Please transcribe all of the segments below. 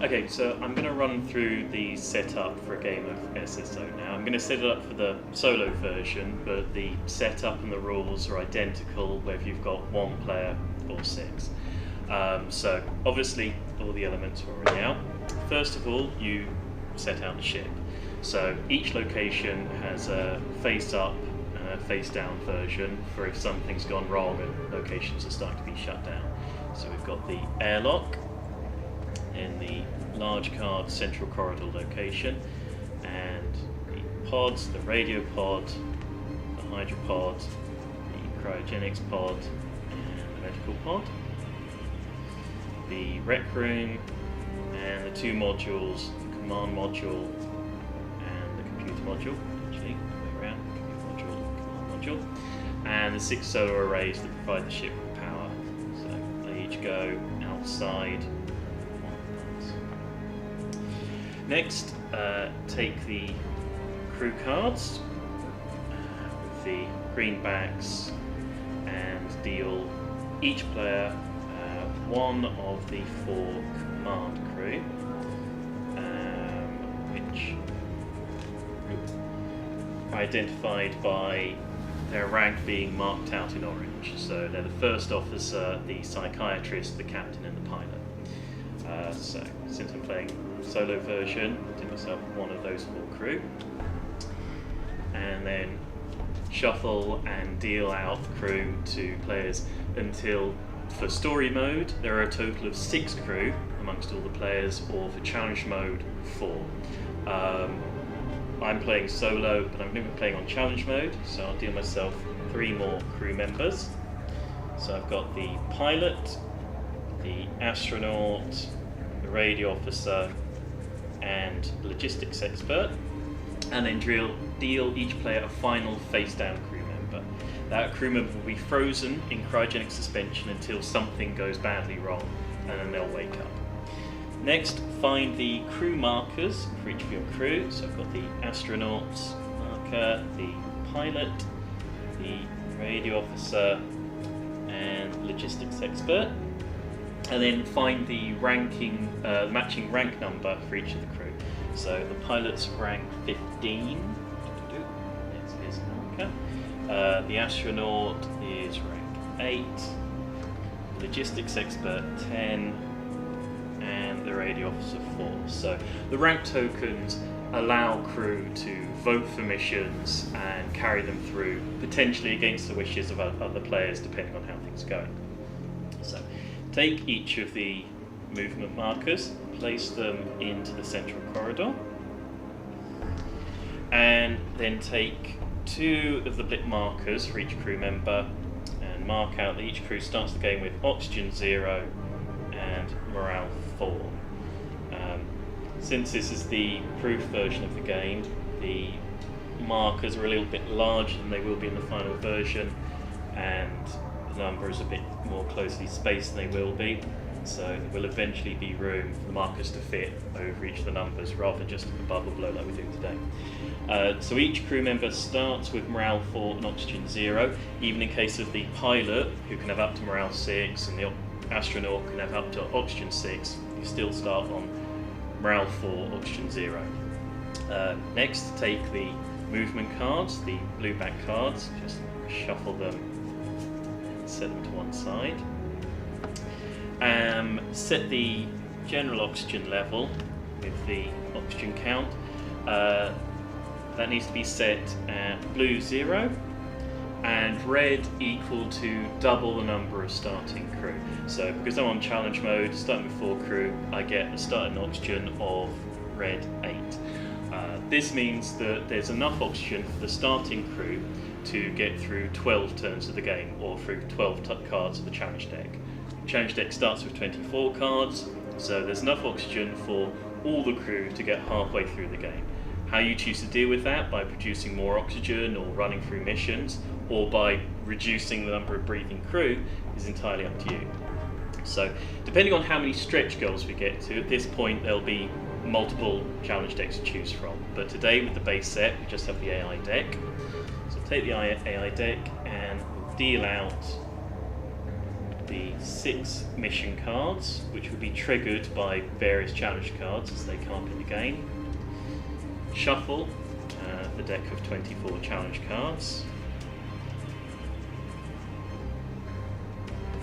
Okay, so I'm going to run through the setup for a game of SSO now. I'm going to set it up for the solo version, but the setup and the rules are identical whether you've got one player or six. So obviously all the elements are already out. First of all, you set out the ship. So each location has a face-up and a face-down version for if something's gone wrong and locations are starting to be shut down. So we've got the airlock in the large card central corridor location, and the pods, the radio pod, the hydropod, the cryogenics pod, and the medical pod, the rec room, and the two modules, the command module and the computer module, actually, the way around, computer module, command module, and the 6 solar arrays that provide the ship with power. So they each go outside. Next, take the crew cards with the green backs and deal each player one of the 4 command crew, which are identified by their rank being marked out in orange. So they're the first officer, the psychiatrist, the captain and the pilot. So since I'm playing solo version, I did myself one of those 4 crew, and then shuffle and deal out crew to players until, for story mode, there are a total of 6 crew amongst all the players, or for challenge mode, 4. I'm playing solo, but I'm going to be playing on challenge mode, so I'll deal myself 3 more crew members. So I've got the pilot, the astronaut, the radio officer, and logistics expert, and then deal each player a final face-down crew member. That crew member will be frozen in cryogenic suspension until something goes badly wrong, and then they'll wake up. Next, find the crew markers for each of your crew. So I've got the astronaut's marker, the pilot, the radio officer, and logistics expert. And then find the matching rank number for each of the crew. So the pilot's rank 15. Next is marker. The astronaut is rank 8. Logistics expert 10. And the radio officer 4. So the rank tokens allow crew to vote for missions and carry them through, potentially against the wishes of other players, depending on how things are going. So take each of the movement markers, place them into the central corridor, and then take 2 of the blip markers for each crew member and mark out that each crew starts the game with oxygen 0 and morale 4. Since this is the proof version of the game, the markers are a little bit larger than they will be in the final version, and the number is a bit more closely spaced than they will be, so there will eventually be room for the markers to fit over each of the numbers rather than just above or below like we're doing today. So each crew member starts with morale 4 and oxygen 0, even in case of the pilot, who can have up to morale 6, and the astronaut can have up to oxygen 6. You still start on morale 4, oxygen 0. Next, take the movement cards, the blue back cards, just shuffle them and set them to one side. Set the general oxygen level with the oxygen count. That needs to be set at blue 0 and red equal to double the number of starting crew. So because I'm on challenge mode, starting with 4 crew, I get a starting oxygen of red 8. This means that there's enough oxygen for the starting crew to get through 12 turns of the game, or through 12 cards of the challenge deck. Challenge deck starts with 24 cards, so there's enough oxygen for all the crew to get halfway through the game. How you choose to deal with that, by producing more oxygen or running through missions, or by reducing the number of breathing crew, is entirely up to you. So depending on how many stretch goals we get to, at this point there'll be multiple challenge decks to choose from. But today with the base set, we just have the AI deck. So take the AI deck and we'll deal out the 6 mission cards, which will be triggered by various challenge cards as they come up in the game. Shuffle the deck of 24 challenge cards.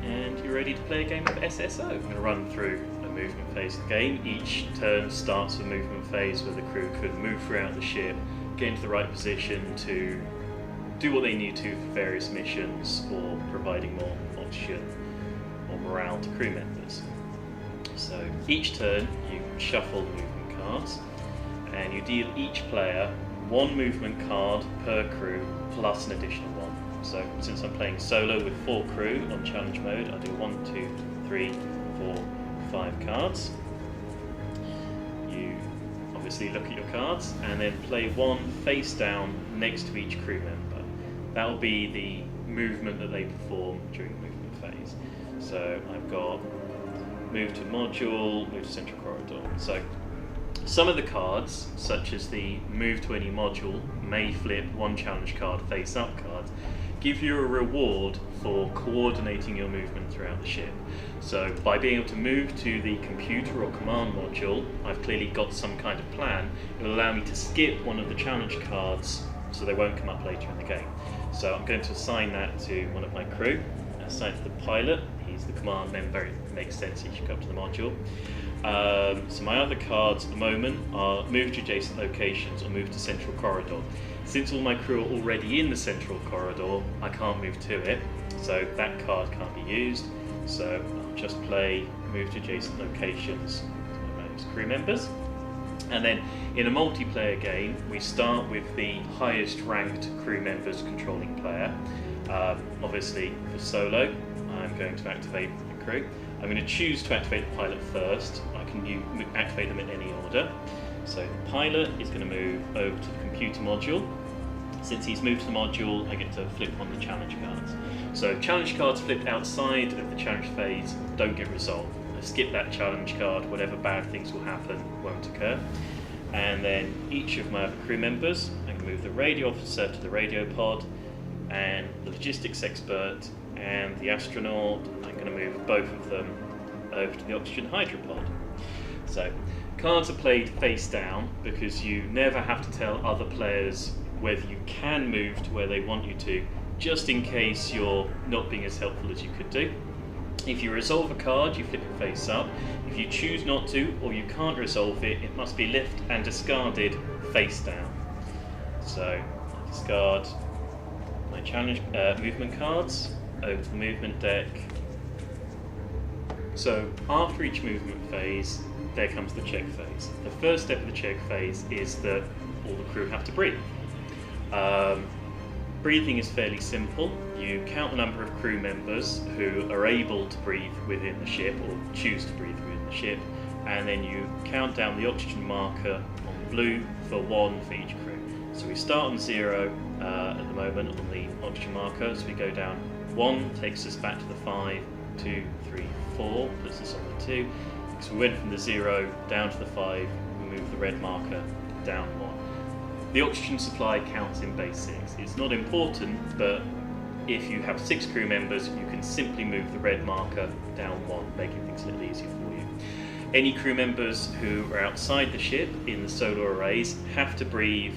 And you're ready to play a game of SSO. I'm going to run through a movement phase of the game. Each turn starts with a movement phase where the crew could move throughout the ship, get into the right position to do what they need to for various missions or providing more oxygen or morale to crew members. So each turn you shuffle the movement cards and you deal each player 1 movement card per crew plus an additional one. So since I'm playing solo with 4 crew on challenge mode, I do 1, 2, 3, 4, 5 cards. You obviously look at your cards and then play 1 face down next to each crew member. That will be the movement that they perform during the movement phase. So I've got move to module, move to central corridor. So some of the cards, such as the move to any module, may flip 1 challenge card face up card, give you a reward for coordinating your movement throughout the ship. So by being able to move to the computer or command module, I've clearly got some kind of plan. It will allow me to skip one of the challenge cards so they won't come up later in the game. So I'm going to assign that to one of my crew. I assign it to the pilot. He's the command member. It makes sense he should go up to the module. So my other cards at the moment are move to adjacent locations or move to central corridor. Since all my crew are already in the central corridor, I can't move to it, so that card can't be used. So I'll just play move to adjacent locations to those crew members. And then in a multiplayer game, we start with the highest ranked crew members controlling player. Obviously for solo, I'm going to activate the crew. I'm going to choose to activate the pilot first. I can activate them in any order. So the pilot is going to move over to the computer module. Since he's moved to the module, I get to flip on the challenge cards. So challenge cards flipped outside of the challenge phase don't get resolved. I skip that challenge card, whatever bad things will happen won't occur. And then each of my other crew members, I can move the radio officer to the radio pod, and the logistics expert and the astronaut, I'm going to move both of them over to the oxygen hydropod. So cards are played face down because you never have to tell other players whether you can move to where they want you to, just in case you're not being as helpful as you could do. If you resolve a card, you flip it face up. If you choose not to, or you can't resolve it, it must be lifted and discarded face down. So I discard my challenge movement cards over to the movement deck. So after each movement phase, there comes the check phase. The first step of the check phase is that all the crew have to breathe. Breathing is fairly simple. You count the number of crew members who are able to breathe within the ship or choose to breathe within the ship, and then you count down the oxygen marker on blue for 1 for each crew. So we start on 0 at the moment on the oxygen marker, so we go down 1 takes us back to the 5, 2, 3, 4 puts us on the 2. So we went from the 0 down to the 5, we move the red marker down 1. The oxygen supply counts in base 6. It's not important, but if you have 6 crew members, you can simply move the red marker down 1, making things a little easier for you. Any crew members who are outside the ship in the solar arrays have to breathe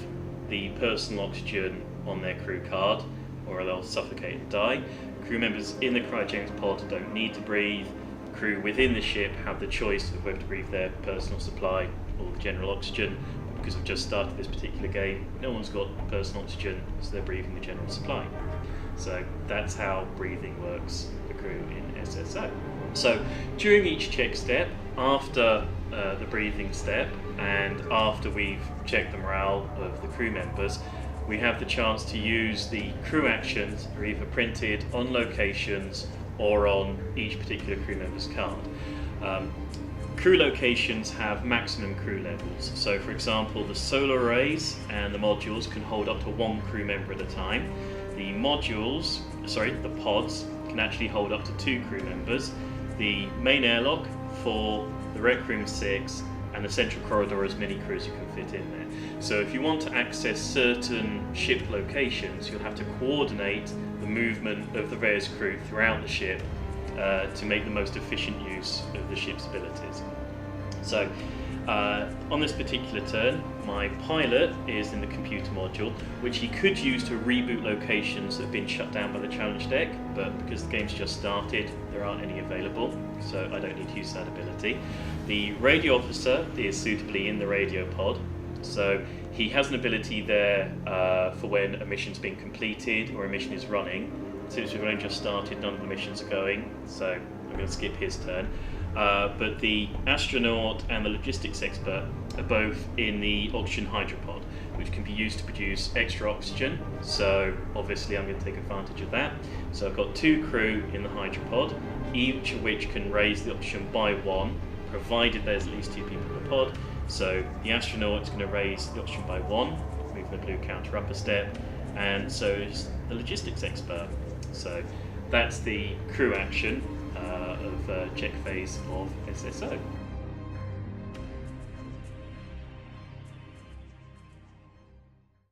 the personal oxygen on their crew card, or they'll suffocate and die. Crew members in the cryogenics pod don't need to breathe. Crew within the ship have the choice of whether to breathe their personal supply or the general oxygen. Because I've just started this particular game, no one's got personal oxygen, so they're breathing the general supply. So that's how breathing works for crew in SSO. So during each check step, after the breathing step, and after we've checked the morale of the crew members, we have the chance to use the crew actions that are either printed on locations or on each particular crew member's card. Crew locations have maximum crew levels. So for example, the solar arrays and the modules can hold up to 1 crew member at a time. The pods can actually hold up to 2 crew members. The main airlock for the Rec Room 6 and the central corridor as many crews as you can fit in there. So if you want to access certain ship locations, you'll have to coordinate the movement of the various crew throughout the ship to make the most efficient use of the ship's abilities. So on this particular turn, my pilot is in the computer module, which he could use to reboot locations that have been shut down by the challenge deck, but because the game's just started, there aren't any available, so I don't need to use that ability. The radio officer is suitably in the radio pod, so he has an ability there for when a mission's been completed or a mission is running. Since we've only just started, none of the missions are going, so I'm going to skip his turn. But the astronaut and the logistics expert are both in the oxygen hydropod, which can be used to produce extra oxygen, so obviously I'm going to take advantage of that. So I've got 2 crew in the hydropod, each of which can raise the oxygen by 1, provided there's at least 2 people in the pod. So the astronaut's going to raise the oxygen by 1, moving the blue counter up a step, and so is the logistics expert. So that's the crew action of check phase of SSO.